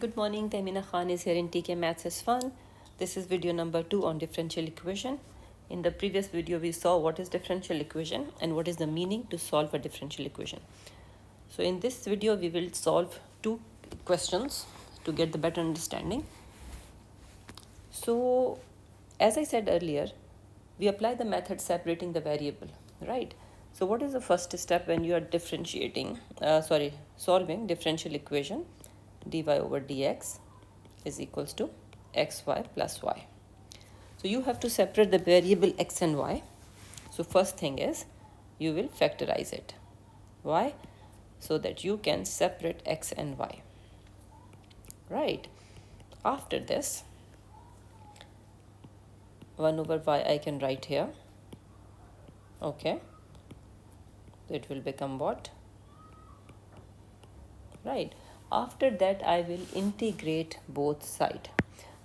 Good morning, Taimina Khan is here in TKMaths is fun. This is video number 2 on differential equation. In the previous video, we saw what is differential equation and what is the meaning to solve a differential equation. So in this video, we will solve two questions to get the better understanding. So as I said earlier, we apply the method separating the variable, right? So what is the first step when you are solving differential equation? Dy over dx is equals to xy plus y. So you have to separate the variable x and y. So first thing is you will factorize it. Why? So that you can separate x and y. Right. After this, 1 over y I can write here. Okay. So it will become what? Right. After that, I will integrate both sides.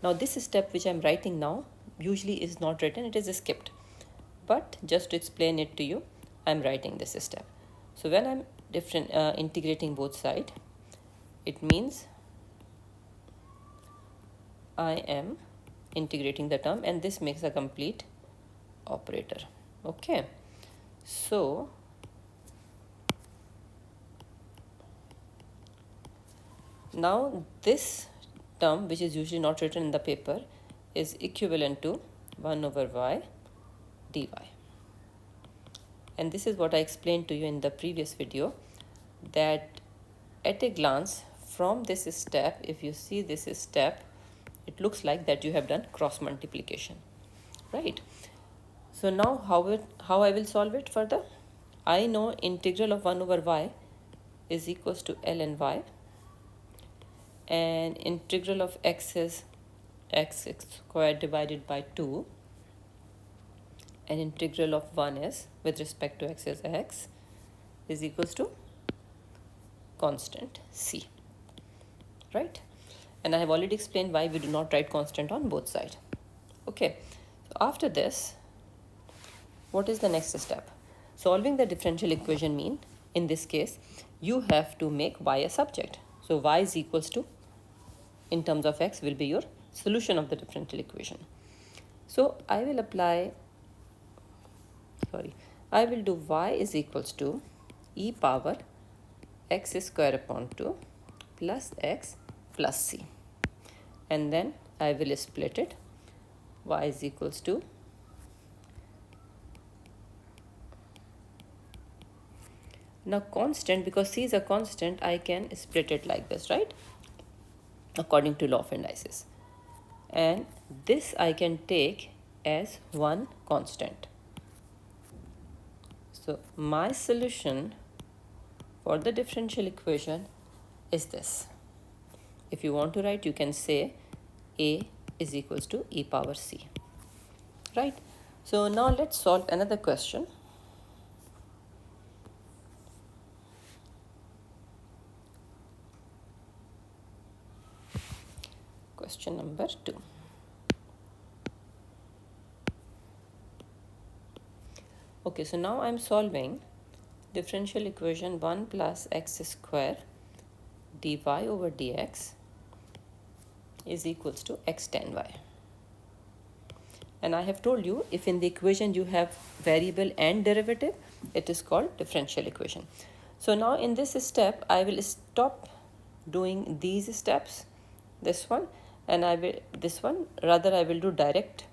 Now this step which I am writing now usually is not written, it is skipped. But just to explain it to you, I am writing this step. So when I am integrating both sides, it means I am integrating the term and this makes a complete operator. Okay. So now this term, which is usually not written in the paper, is equivalent to 1 over y dy. And this is what I explained to you in the previous video, that at a glance from this step, if you see this step, it looks like that you have done cross multiplication, right? So now how I will solve it further? I know integral of 1 over y is equals to ln y, and integral of x is x squared divided by 2, and integral of 1 is, with respect to x, is x, is equals to constant c, right? And I have already explained why we do not write constant on both sides. Okay, so after this, what is the next step? Solving the differential equation mean, in this case, you have to make y a subject. So y is equals to, in terms of x, will be your solution of the differential equation. So I will do y is equals to e power x square upon 2 plus x plus c. And then I will split it. Y is equals to now constant, because c is a constant, I can split it like this, right? According to law of indices. And this I can take as one constant. So my solution for the differential equation is this. If you want to write, you can say a is equals to e power c, right? So now let's solve another question. Question number 2. Okay, so now I'm solving differential equation 1 plus x square dy over dx is equals to x tan y. And I have told you, if in the equation you have variable and derivative, it is called differential equation. So now in this step, I will stop doing these steps, this one, and I will do direct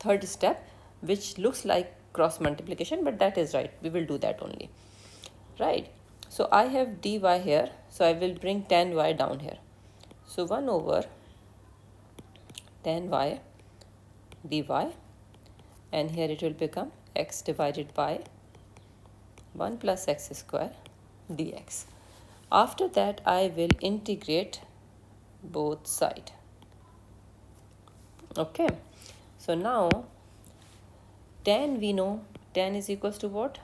third step, which looks like cross multiplication, but that is right, we will do that only, right? So I have dy here, so I will bring tan y down here. So 1 over tan y dy, and here it will become x divided by 1 plus x square dx. After that, I will integrate both sides. Okay, so now tan, we know tan is equals to what?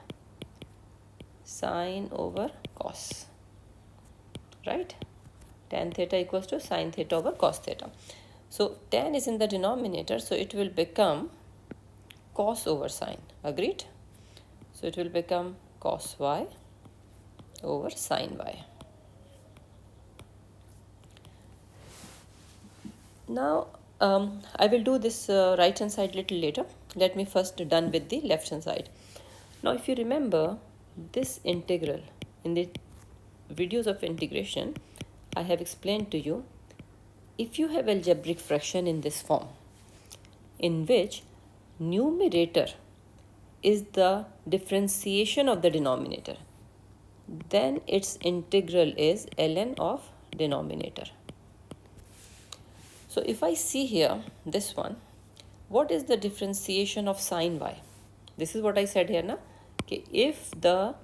Sine over cos, right? Tan theta equals to sine theta over cos theta. So tan is in the denominator, so it will become cos over sine. Agreed? So it will become cos y over sine y. Now I will do this right hand side little later. Let me first done with the left hand side. Now if you remember this integral, in the videos of integration I have explained to you, if you have algebraic fraction in this form, in which numerator is the differentiation of the denominator, then its integral is ln of denominator. So if I see here this one, what is the differentiation of sine y? This is what I said here now. Okay, if the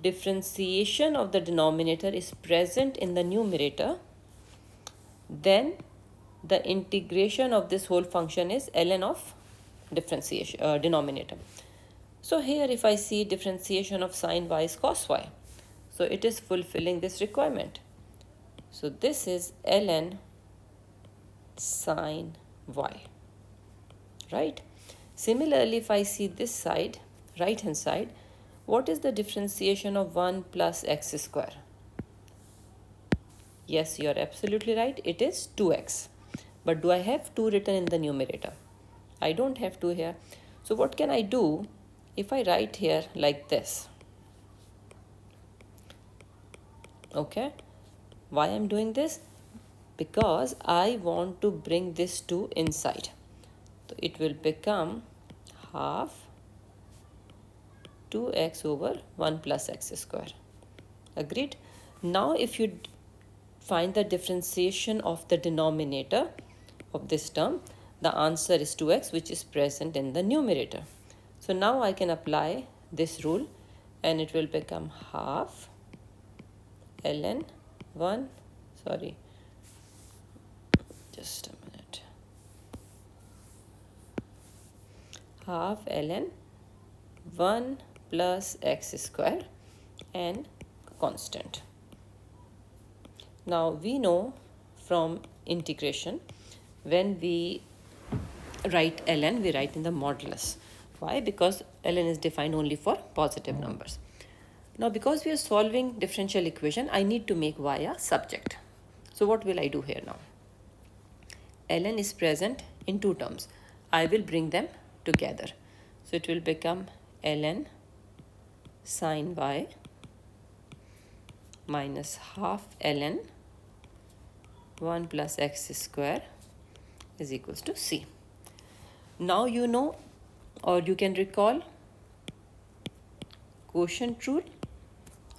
differentiation of the denominator is present in the numerator, then the integration of this whole function is ln of differentiation denominator. So here if I see differentiation of sine y is cos y, so it is fulfilling this requirement. So this is ln sine y, right? Similarly, if I see this side, right hand side, what is the differentiation of 1 plus x square? Yes, you are absolutely right, it is 2x. But do I have 2 written in the numerator? I don't have 2 here. So what can I do if I write here like this? Okay, why I'm doing this? Because I want to bring this 2 inside. So it will become half 2x over 1 plus x square. Agreed? Now if you find the differentiation of the denominator of this term, the answer is 2x, which is present in the numerator. So now I can apply this rule and it will become half ln 1, sorry, just a minute, half ln 1 plus x square and constant. Now we know from integration, when we write ln, we write in the modulus. Why? Because ln is defined only for positive numbers. Now because we are solving differential equation, I need to make y a subject. So what will I do here now? ln is present in 2 terms. I will bring them together. So it will become ln sine y minus half ln 1 plus x square is equals to c. Now you know, or you can recall, quotient rule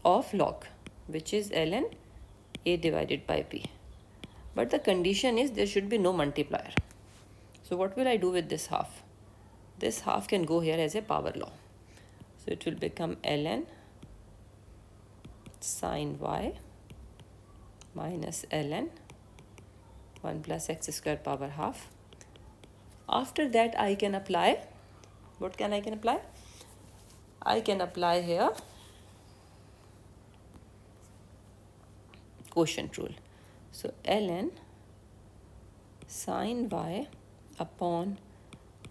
of log, which is ln a divided by b. But the condition is there should be no multiplier. So what will I do with this half? This half can go here as a power law. So it will become ln sine y minus ln 1 plus x square power half. After that I can apply, what can I apply? I can apply here quotient rule. So ln sine y upon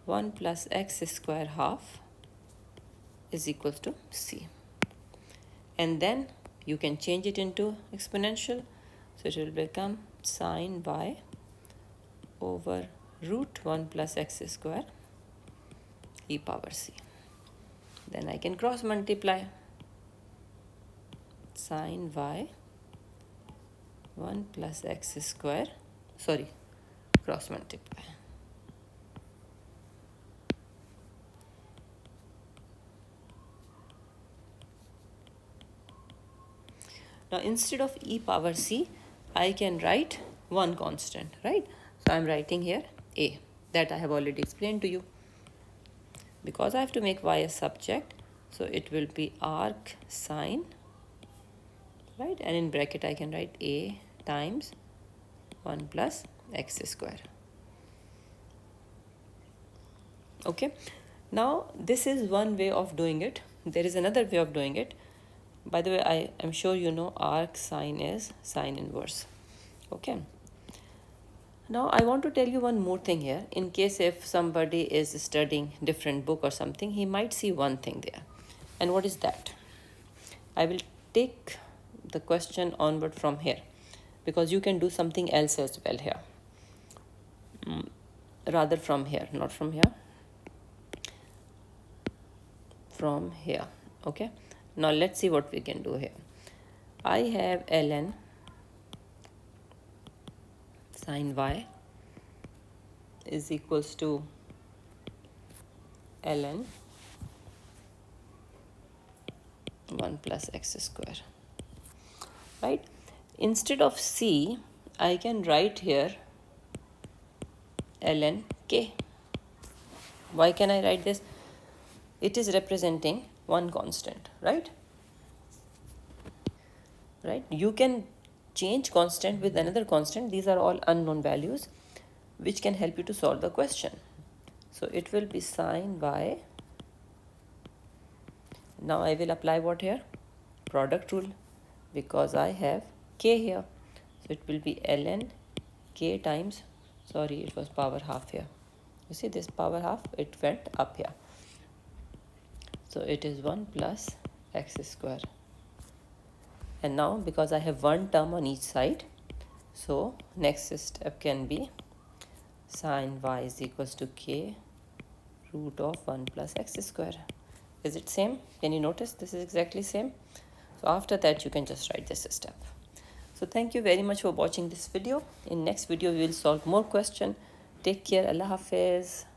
1 plus x square half is equals to c. And then you can change it into exponential. So it will become sine y over root 1 plus x square e power c. Then I can cross multiply sine y 1 plus x square, sorry, cross multiply. Now instead of e power c, I can write one constant, right? So I'm writing here a, that I have already explained to you. Because I have to make y a subject, so it will be arc sine, right? And in bracket I can write a times 1 plus x square. Okay, now this is one way of doing it. There is another way of doing it. By the way, I am sure you know arc sine is sine inverse. Okay. Now I want to tell you one more thing here. In case if somebody is studying different book or something, he might see one thing there. And what is that? I will take the question onward from here, because you can do something else as well here. rather from here, not from here, from here. Okay, now let's see what we can do here. I have ln sine y is equals to ln 1 plus x square, right? Instead of c, I can write here ln k. Why can I write this? It is representing one constant, right? Right? You can change constant with another constant. These are all unknown values which can help you to solve the question. So it will be sine y. Now I will apply what here? Product rule, because I have k here. So it will be ln k times, sorry, it was power half here. You see this power half, it went up here. So it is 1 plus x square. And now because I have one term on each side, so next step can be sine y is equals to k root of 1 plus x square. Is it same? Can you notice this is exactly same? So after that you can just write this step. So thank you very much for watching this video. In next video we will solve more question. Take care. Allah Hafiz.